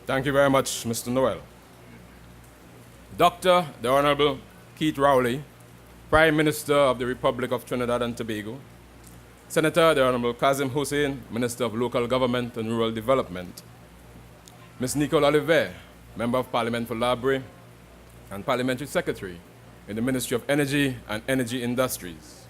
Thank you very much, Mr. Noel. Dr. the Honorable Keith Rowley, Prime Minister of the Republic of Trinidad and Tobago, Senator the Honorable Kazim Hussein, Minister of Local Government and Rural Development, Ms. Nicole Oliver, Member of Parliament for Labrie and Parliamentary Secretary in the Ministry of Energy and Energy Industries,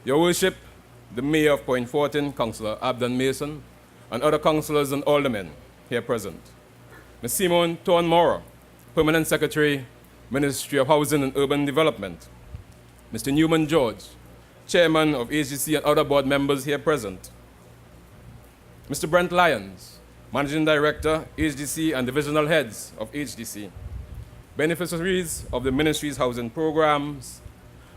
Your Worship, the Mayor of Point Fortin, Councillor Abdon Mason, and other councillors and aldermen here present, Ms. Simone Thorne-Mora, Permanent Secretary, Ministry of Housing and Urban Development, Mr. Newman George, Chairman of HGC and other board members here present, Mr. Brent Lyons, Managing Director, HGC and Divisional Heads of HGC, beneficiaries of the Ministry's housing programs,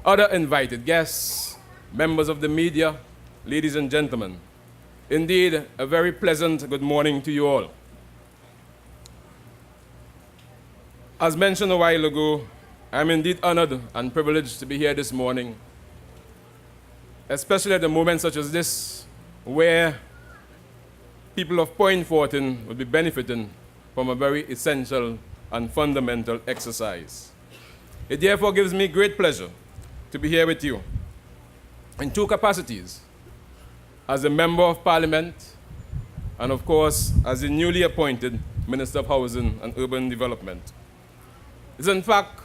other invited guests, members of the media, ladies and gentlemen. Indeed, a very pleasant good morning to you all. As mentioned a while ago, I'm indeed honored and privileged to be here this morning, especially at a moment such as this, where people of Point Fortin will be benefiting from a very essential and fundamental exercise. It therefore gives me great pleasure to be here with you in two capacities: as a Member of Parliament and, of course, as the newly appointed Minister of Housing and Urban Development. It's in fact,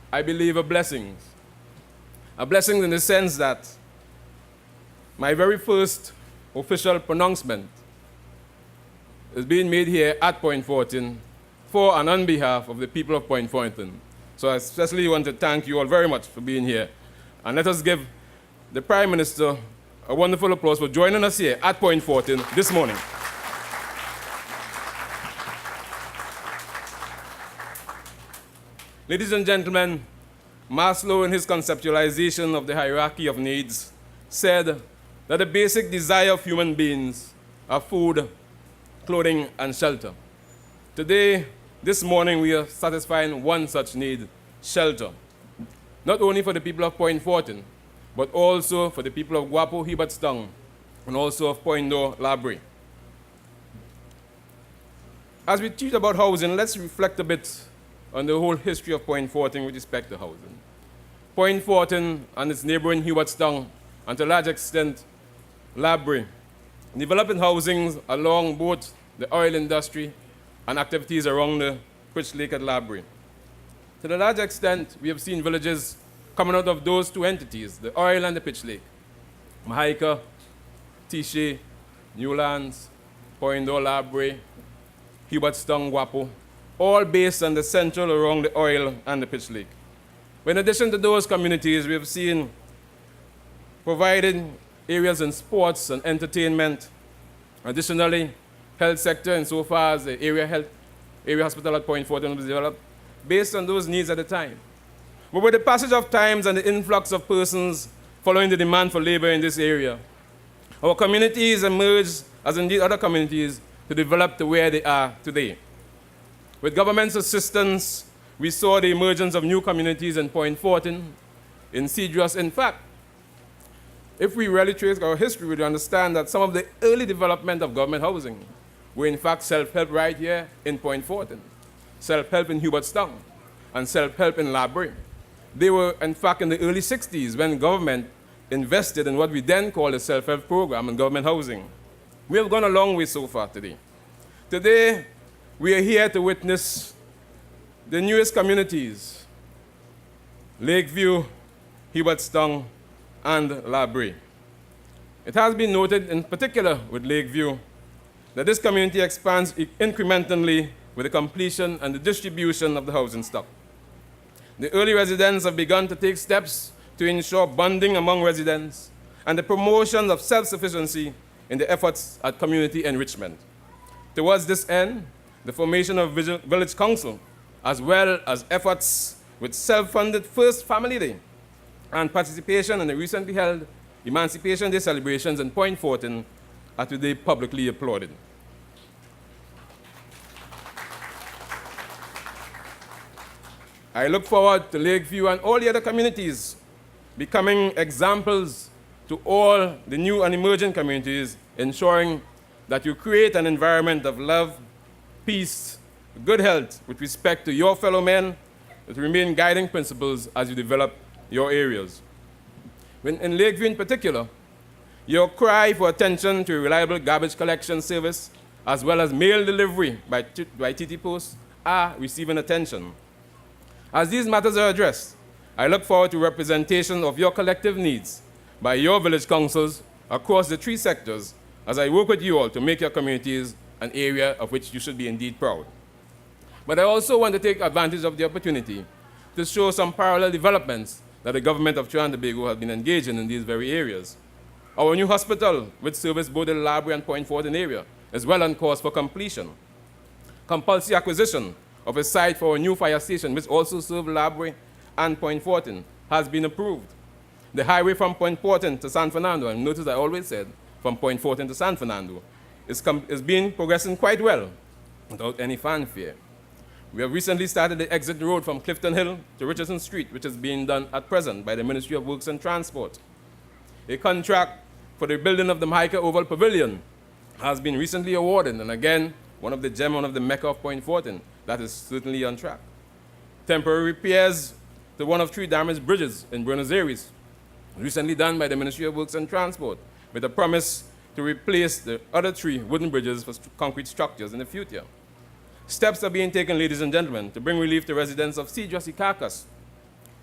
I believe, a blessing. A blessing in the sense that my very first official pronouncement is being made here at Point Fortin for and on behalf of the people of Point Fortin. So I especially want to thank you all very much for being here. And let us give the Prime Minister a wonderful applause for joining us here at Point Fortin this morning. Ladies and gentlemen, Maslow, in his conceptualization of the hierarchy of needs, said that the basic desire of human beings are food, clothing, and shelter. Today, this morning, we are satisfying one such need: shelter. Not only for the people of Point Fortin, but also for the people of Guapo, Hubbardston, and also of Point Nord, Labrie. As we teach about housing, let's reflect a bit on the whole history of Point Fortin with respect to housing. Point Fortin and its neighboring Hubbardston, and to a large extent, Labrie, developing housing along both the oil industry and activities around the Pitch Lake at Labrie. To a large extent, we have seen villages coming out of those two entities, the oil and the Pitch Lake. Mahaika, Tiche, Newlands, Point Nord, Labrie, Hubbardston, Guapo, all based on the central around the oil and the Pitch Lake. But in addition to those communities, we have seen providing areas in sports and entertainment. Additionally, health sector insofar as the area hospital at Point Fortin was developed based on those needs at the time. But with the passage of times and the influx of persons following the demand for labor in this area, our communities emerged, as indeed other communities, to develop to where they are today. With government's assistance, we saw the emergence of new communities in Point Fortin, in Cedros. In fact, if we really trace our history, we understand that some of the early development of government housing were in fact self-help right here in Point Fortin, self-help in Hubbardston, and self-help in Labrie. They were in fact in the early 60s when government invested in what we then called a self-help program in government housing. We have gone a long way so far today. Today, we are here to witness the newest communities: Lakeview, Hubbardston, and Labrie. It has been noted, in particular with Lakeview, that this community expands incrementally with the completion and the distribution of the housing stock. The early residents have begun to take steps to ensure bonding among residents and the promotion of self-sufficiency in the efforts at community enrichment. Towards this end, the formation of Village Council, as well as efforts with self-funded First Family Day and participation in the recently held Emancipation Day celebrations in Point Fortin, are today publicly applauded. I look forward to Lakeview and all the other communities becoming examples to all the new and emerging communities, ensuring that you create an environment of love, peace, good health with respect to your fellow men that remain guiding principles as you develop your areas. In Lakeview in particular, your cry for attention to a reliable garbage collection service as well as mail delivery by TT Post are receiving attention. As these matters are addressed, I look forward to representation of your collective needs by your village councils across the 3 sectors as I work with you all to make your communities an area of which you should be indeed proud. But I also want to take advantage of the opportunity to show some parallel developments that the government of Trinidad and Tobago has been engaging in these very areas. Our new hospital, which serves both the Library and Point Fortin area, is well on course for completion. Compulsory acquisition of a site for a new fire station, which also serves Library and Point Fortin, has been approved. The highway from Point Fortin to San Fernando, and notice I always said from Point Fortin to San Fernando, is progressing quite well without any fanfare. We have recently started the exit road from Clifton Hill to Richardson Street, which is being done at present by the Ministry of Works and Transport. A contract for the building of the Mahika Oval Pavilion has been recently awarded, and again, one of the Mecca of Point Fortin, that is certainly on track. Temporary repairs to one of 3 damaged bridges in Buenos Aires, recently done by the Ministry of Works and Transport, with a promise to replace the other 3 wooden bridges for concrete structures in the future. Steps are being taken, ladies and gentlemen, to bring relief to residents of Cedros Carcass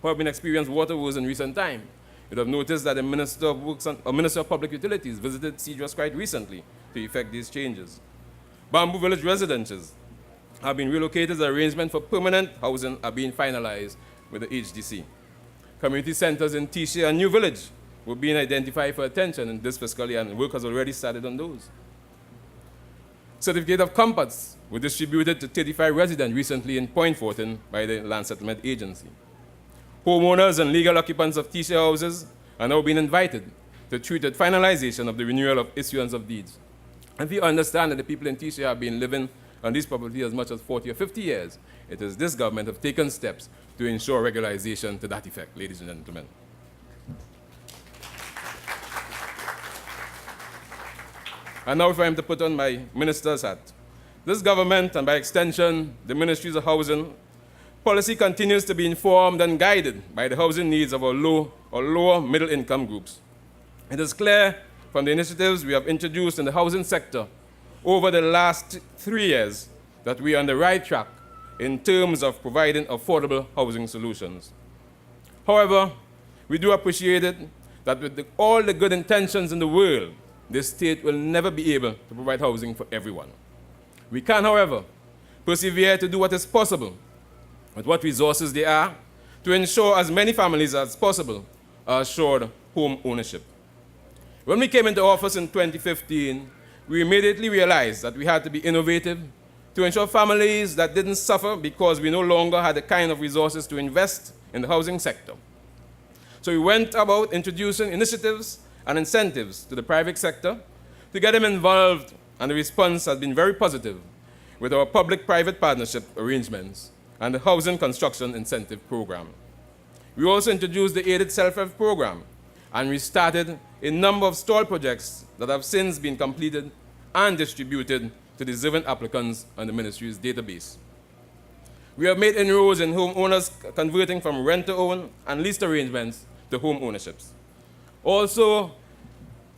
who have been experiencing water woes in recent time. You have noticed that the Minister of Public Utilities visited Cedros quite recently to effect these changes. Bamboo Village residences have been relocated as arrangements for permanent housing are being finalized with the HDC. Community centers in Tisha and New Village were being identified for attention in this fiscal year, and work has already started on those. Certificate of Compass were distributed to 35 residents recently in Point Fortin by the Land Settlement Agency. Homeowners and legal occupants of Tisha houses are now being invited to treat the finalization of the renewal of issuance of deeds. And if you understand that the people in Tisha have been living on these properties as much as 40 or 50 years, it is this government have taken steps to ensure regularization to that effect, ladies and gentlemen. And now if I am to put on my minister's hat, this government, and by extension, the ministries of housing, policy continues to be informed and guided by the housing needs of our low or lower middle income groups. It is clear from the initiatives we have introduced in the housing sector over the last 3 years that we are on the right track in terms of providing affordable housing solutions. However, we do appreciate it that with all the good intentions in the world, the state will never be able to provide housing for everyone. We can, however, persevere to do what is possible with what resources there are to ensure as many families as possible are assured home ownership. When we came into office in 2015, we immediately realized that we had to be innovative to ensure families that didn't suffer because we no longer had the kind of resources to invest in the housing sector. So we went about introducing initiatives and incentives to the private sector to get them involved, and the response has been very positive with our public-private partnership arrangements and the Housing Construction Incentive Program. We also introduced the Aided Self-Help Program, and we started a number of stall projects that have since been completed and distributed to deserving applicants on the ministry's database. We have made inroads in homeowners converting from rent-to-own and leased arrangements to home ownerships. Also,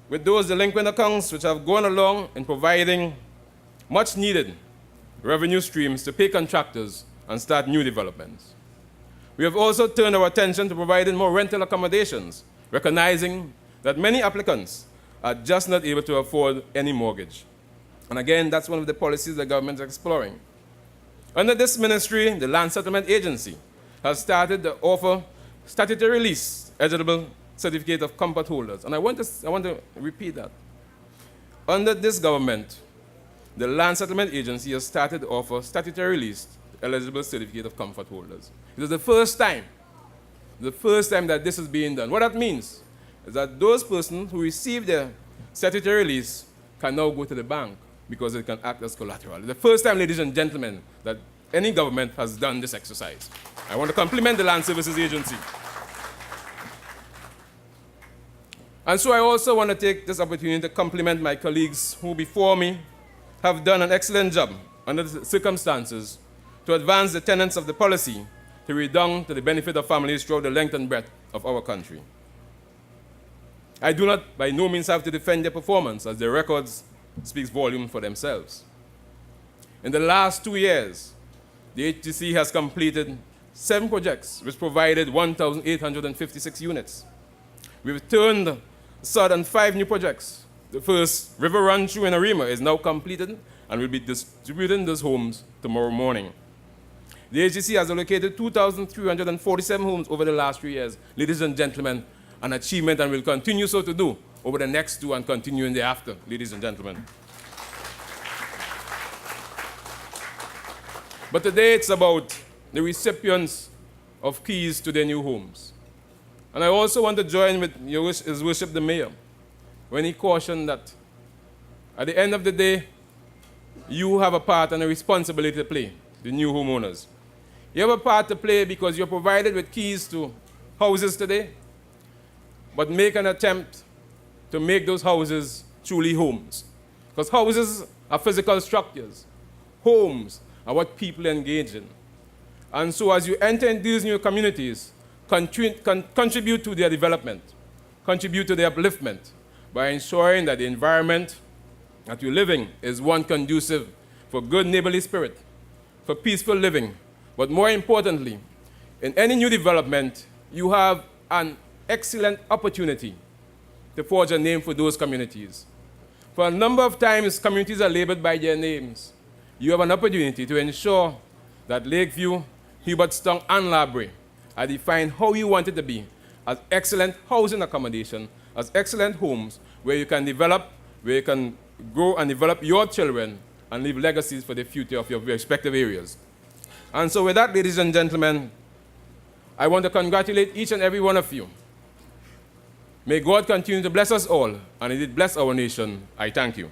with those delinquent accounts which have gone along in providing much-needed revenue streams to pay contractors and start new developments. We have also turned our attention to providing more rental accommodations, recognizing that many applicants are just not able to afford any mortgage. And again, that's one of the policies the government is exploring. Under this ministry, the Land Settlement Agency has started to offer statutory lease eligible certificate of comfort holders. And I want to repeat that. Under this government, the Land Settlement Agency has started to offer statutory lease eligible certificate of comfort holders. It is the first time that this is being done. What that means is that those persons who receive their statutory lease can now go to the bank because it can act as collateral. It's the first time, ladies and gentlemen, that any government has done this exercise. I want to compliment the Land Services Agency. And so I also want to take this opportunity to compliment my colleagues who before me have done an excellent job under the circumstances, to advance the tenets of the policy to redound to the benefit of families throughout the length and breadth of our country. I do not by no means have to defend their performance, as their records speak volumes for themselves. In the last 2 years, the HGC has completed 7 projects, which provided 1,856 units. We've turned sod on 5 new projects. The first river run through in Arima is now completed and will be distributing those homes tomorrow morning. The HGC has allocated 2,347 homes over the last 3 years. Ladies and gentlemen, an achievement, and will continue so to do over the next 2 and continuing thereafter, ladies and gentlemen. But today it's about the recipients of keys to their new homes. And I also want to join with His Worship the Mayor when he cautioned that at the end of the day, you have a part and a responsibility to play, the new homeowners. You have a part to play because you're provided with keys to houses today, but make an attempt to make those houses truly homes. Because houses are physical structures. Homes are what people engage in. And so as you enter in these new communities, contribute to their development, contribute to their upliftment by ensuring that the environment that you're living is one conducive for good neighborly spirit, for peaceful living. But more importantly, in any new development, you have an excellent opportunity to forge a name for those communities. For a number of times, communities are labeled by their names. You have an opportunity to ensure that Lakeview, Hubertstown, and Labray are defined how you want it to be, as excellent housing accommodation, as excellent homes where you can develop, where you can grow and develop your children and leave legacies for the future of your respective areas. And so with that, ladies and gentlemen, I want to congratulate each and every one of you. May God continue to bless us all, and indeed bless our nation. I thank you.